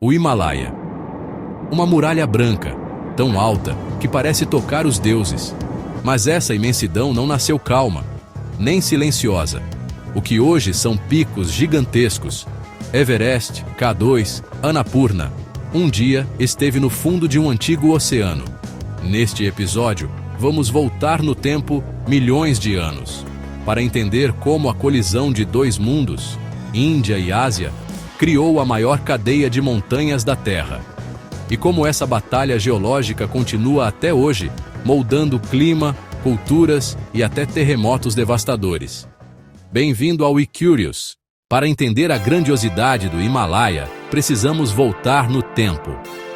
O Himalaia. Uma muralha branca, tão alta que parece tocar os deuses. Mas essa imensidão não nasceu calma, nem silenciosa. O que hoje são picos gigantescos, Everest, K2, Annapurna, um dia esteve no fundo de um antigo oceano. Neste episódio, vamos voltar no tempo milhões de anos, para entender como a colisão de dois mundos, Índia e Ásia, criou a maior cadeia de montanhas da Terra. E como essa batalha geológica continua até hoje, moldando clima, culturas e até terremotos devastadores. Bem-vindo ao WeCurious. Para entender a grandiosidade do Himalaia, precisamos voltar no tempo.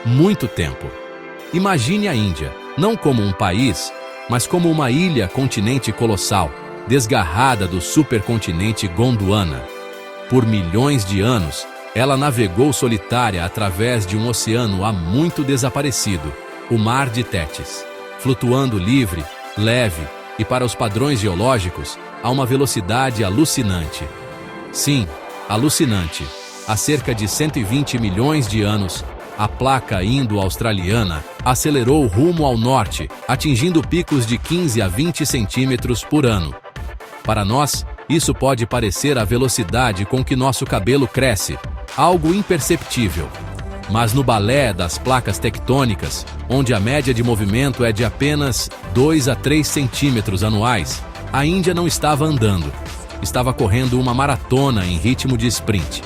Muito tempo. Imagine a Índia, não como um país, mas como uma ilha-continente colossal, desgarrada do supercontinente Gondwana. Por milhões de anos, ela navegou solitária através de um oceano há muito desaparecido, o Mar de Tétis, flutuando livre, leve e, para os padrões geológicos, a uma velocidade alucinante. Sim, alucinante. Há cerca de 120 milhões de anos, a placa indo-australiana acelerou rumo ao norte, atingindo picos de 15 a 20 centímetros por ano. Para nós, isso pode parecer a velocidade com que nosso cabelo cresce, algo imperceptível. Mas no balé das placas tectônicas, onde a média de movimento é de apenas 2 a 3 centímetros anuais, a Índia não estava andando. Estava correndo uma maratona em ritmo de sprint.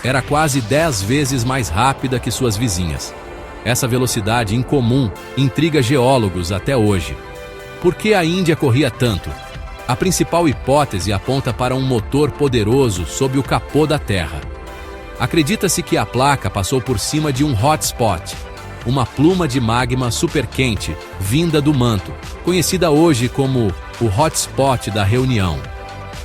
Era quase 10 vezes mais rápida que suas vizinhas. Essa velocidade incomum intriga geólogos até hoje. Por que a Índia corria tanto? A principal hipótese aponta para um motor poderoso sob o capô da Terra. Acredita-se que a placa passou por cima de um hotspot, uma pluma de magma superquente vinda do manto, conhecida hoje como o hotspot da reunião.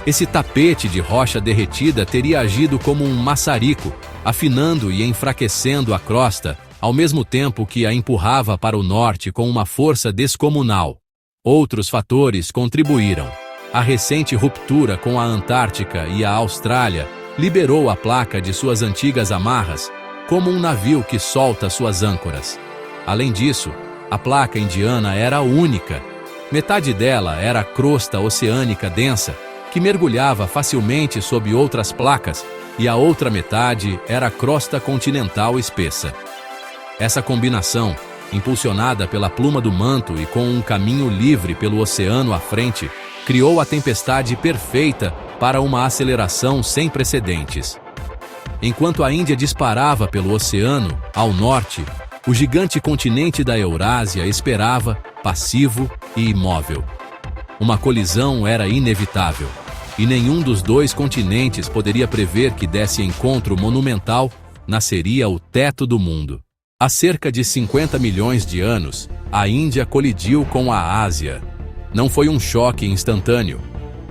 Esse tapete de rocha derretida teria agido como um maçarico, afinando e enfraquecendo a crosta, ao mesmo tempo que a empurrava para o norte com uma força descomunal. Outros fatores contribuíram. A recente ruptura com a Antártica e a Austrália liberou a placa de suas antigas amarras, como um navio que solta suas âncoras. Além disso, a placa indiana era única. Metade dela era a crosta oceânica densa, que mergulhava facilmente sob outras placas, e a outra metade era a crosta continental espessa. Essa combinação, impulsionada pela pluma do manto e com um caminho livre pelo oceano à frente, criou a tempestade perfeita para uma aceleração sem precedentes. Enquanto a Índia disparava pelo oceano, ao norte, o gigante continente da Eurásia esperava, passivo e imóvel. Uma colisão era inevitável, e nenhum dos dois continentes poderia prever que desse encontro monumental nasceria o teto do mundo. Há cerca de 50 milhões de anos, a Índia colidiu com a Ásia. Não foi um choque instantâneo.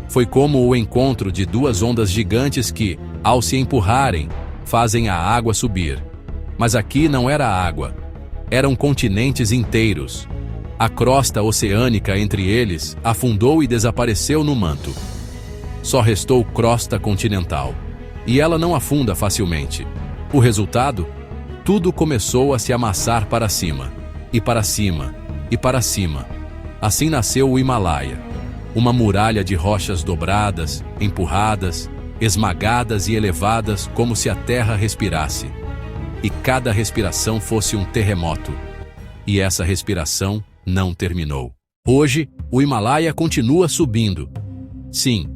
Foi como o encontro de duas ondas gigantes que, ao se empurrarem, fazem a água subir. Mas aqui não era água. Eram continentes inteiros. A crosta oceânica entre eles afundou e desapareceu no manto. Só restou crosta continental. E ela não afunda facilmente. O resultado? Tudo começou a se amassar para cima. E para cima. E para cima. Assim nasceu o Himalaia. Uma muralha de rochas dobradas, empurradas, esmagadas e elevadas como se a terra respirasse. E cada respiração fosse um terremoto. E essa respiração não terminou. Hoje, o Himalaia continua subindo. Sim,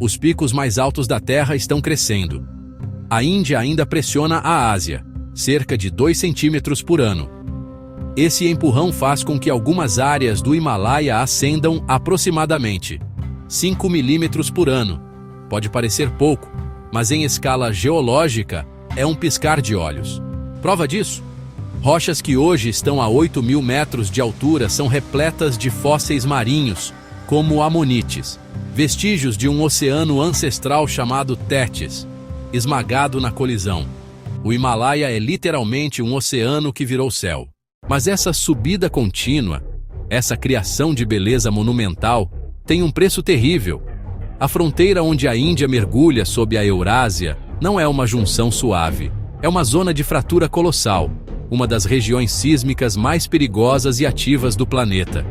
os picos mais altos da Terra estão crescendo. A Índia ainda pressiona a Ásia, cerca de 2 centímetros por ano. Esse empurrão faz com que algumas áreas do Himalaia ascendam aproximadamente 5 milímetros por ano. Pode parecer pouco, mas em escala geológica é um piscar de olhos. Prova disso? Rochas que hoje estão a 8.000 metros de altura são repletas de fósseis marinhos, como amonites, vestígios de um oceano ancestral chamado Tétis, esmagado na colisão. O Himalaia é literalmente um oceano que virou céu. Mas essa subida contínua, essa criação de beleza monumental, tem um preço terrível. A fronteira onde a Índia mergulha sob a Eurásia não é uma junção suave. É uma zona de fratura colossal, uma das regiões sísmicas mais perigosas e ativas do planeta.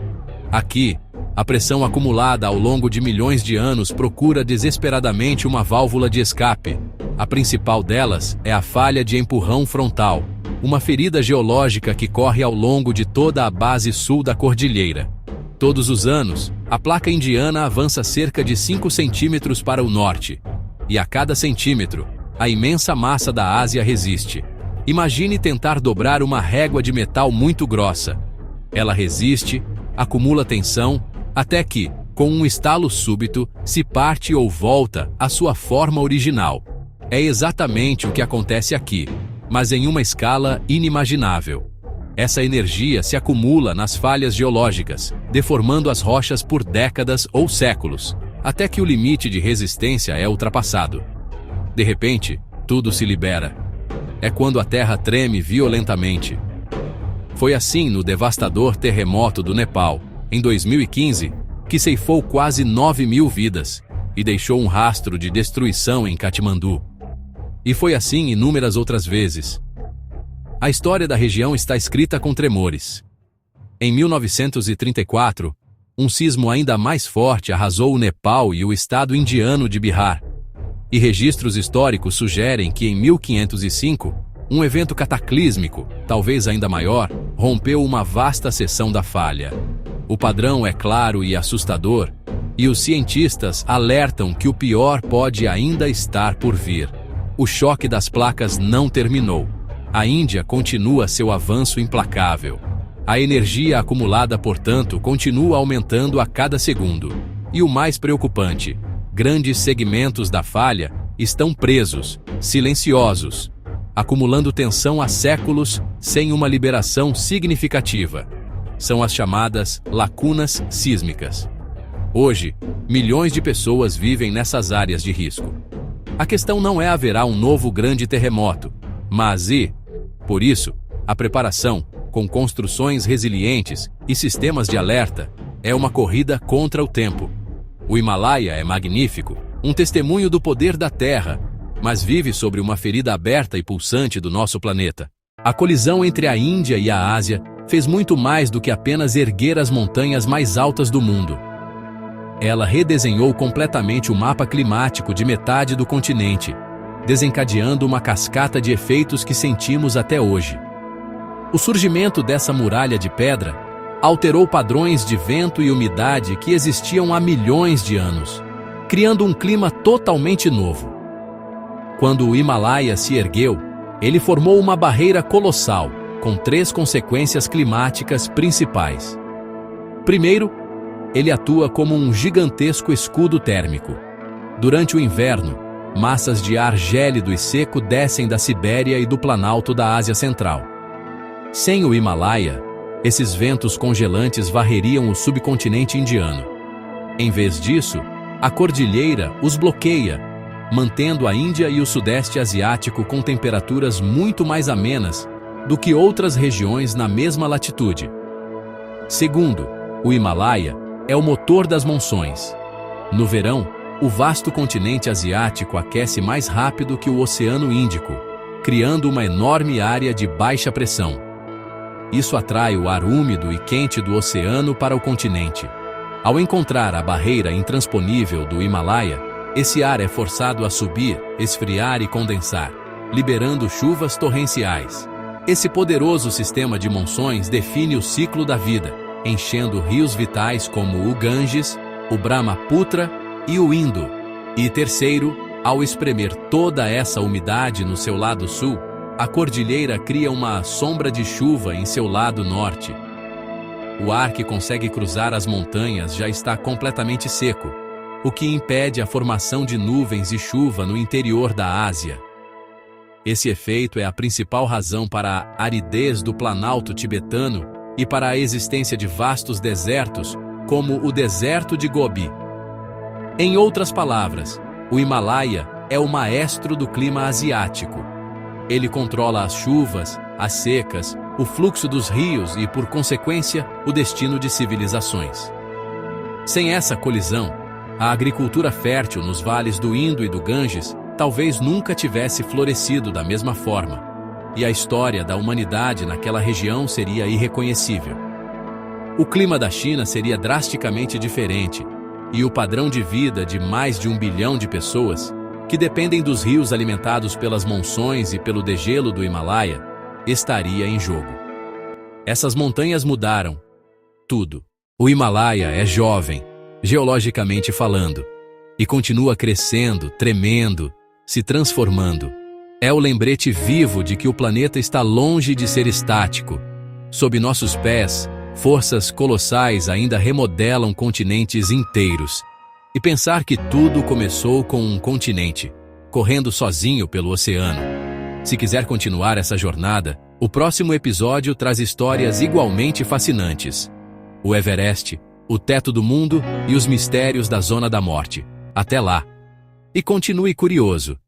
Aqui, a pressão acumulada ao longo de milhões de anos procura desesperadamente uma válvula de escape. A principal delas é a falha de empurrão frontal, uma ferida geológica que corre ao longo de toda a base sul da cordilheira. Todos os anos, a placa indiana avança cerca de 5 centímetros para o norte, e a cada centímetro, a imensa massa da Ásia resiste. Imagine tentar dobrar uma régua de metal muito grossa. Ela resiste, acumula tensão, até que, com um estalo súbito, se parte ou volta à sua forma original. É exatamente o que acontece aqui, mas em uma escala inimaginável. Essa energia se acumula nas falhas geológicas, deformando as rochas por décadas ou séculos, até que o limite de resistência é ultrapassado. De repente, tudo se libera. É quando a Terra treme violentamente. Foi assim no devastador terremoto do Nepal, em 2015, que ceifou quase 9.000 vidas e deixou um rastro de destruição em Katmandu. E foi assim inúmeras outras vezes. A história da região está escrita com tremores. Em 1934, um sismo ainda mais forte arrasou o Nepal e o estado indiano de Bihar. E registros históricos sugerem que em 1505, um evento cataclísmico, talvez ainda maior, rompeu uma vasta seção da falha. O padrão é claro e assustador, e os cientistas alertam que o pior pode ainda estar por vir. O choque das placas não terminou. A Índia continua seu avanço implacável. A energia acumulada, portanto, continua aumentando a cada segundo. E o mais preocupante, grandes segmentos da falha estão presos, silenciosos, acumulando tensão há séculos sem uma liberação significativa. São as chamadas lacunas sísmicas. Hoje, milhões de pessoas vivem nessas áreas de risco. A questão não é haverá um novo grande terremoto, mas por isso, a preparação, com construções resilientes e sistemas de alerta, é uma corrida contra o tempo. O Himalaia é magnífico, um testemunho do poder da Terra, mas vive sobre uma ferida aberta e pulsante do nosso planeta. A colisão entre a Índia e a Ásia fez muito mais do que apenas erguer as montanhas mais altas do mundo. Ela redesenhou completamente o mapa climático de metade do continente, desencadeando uma cascata de efeitos que sentimos até hoje. O surgimento dessa muralha de pedra alterou padrões de vento e umidade que existiam há milhões de anos, criando um clima totalmente novo. Quando o Himalaia se ergueu, ele formou uma barreira colossal, com 3 consequências climáticas principais. Primeiro, ele atua como um gigantesco escudo térmico. Durante o inverno, massas de ar gélido e seco descem da Sibéria e do Planalto da Ásia Central. Sem o Himalaia, esses ventos congelantes varreriam o subcontinente indiano. Em vez disso, a cordilheira os bloqueia, mantendo a Índia e o Sudeste Asiático com temperaturas muito mais amenas do que outras regiões na mesma latitude. Segundo, o Himalaia é o motor das monções. No verão, o vasto continente asiático aquece mais rápido que o Oceano Índico, criando uma enorme área de baixa pressão. Isso atrai o ar úmido e quente do oceano para o continente. Ao encontrar a barreira intransponível do Himalaia, esse ar é forçado a subir, esfriar e condensar, liberando chuvas torrenciais. Esse poderoso sistema de monções define o ciclo da vida, enchendo rios vitais como o Ganges, o Brahmaputra e o Indo. E terceiro, ao espremer toda essa umidade no seu lado sul, a cordilheira cria uma sombra de chuva em seu lado norte. O ar que consegue cruzar as montanhas já está completamente seco, o que impede a formação de nuvens e chuva no interior da Ásia. Esse efeito é a principal razão para a aridez do Planalto tibetano e para a existência de vastos desertos, como o deserto de Gobi. Em outras palavras, o Himalaia é o maestro do clima asiático. Ele controla as chuvas, as secas, o fluxo dos rios e, por consequência, o destino de civilizações. Sem essa colisão, a agricultura fértil nos vales do Indo e do Ganges talvez nunca tivesse florescido da mesma forma, e a história da humanidade naquela região seria irreconhecível. O clima da China seria drasticamente diferente, e o padrão de vida de mais de 1 bilhão de pessoas, que dependem dos rios alimentados pelas monções e pelo degelo do Himalaia, estaria em jogo. Essas montanhas mudaram tudo. O Himalaia é jovem, geologicamente falando, e continua crescendo, tremendo, se transformando. É o lembrete vivo de que o planeta está longe de ser estático. Sob nossos pés, forças colossais ainda remodelam continentes inteiros. E pensar que tudo começou com um continente, correndo sozinho pelo oceano. Se quiser continuar essa jornada, o próximo episódio traz histórias igualmente fascinantes. O Everest, o teto do mundo e os mistérios da Zona da Morte. Até lá! E continue curioso.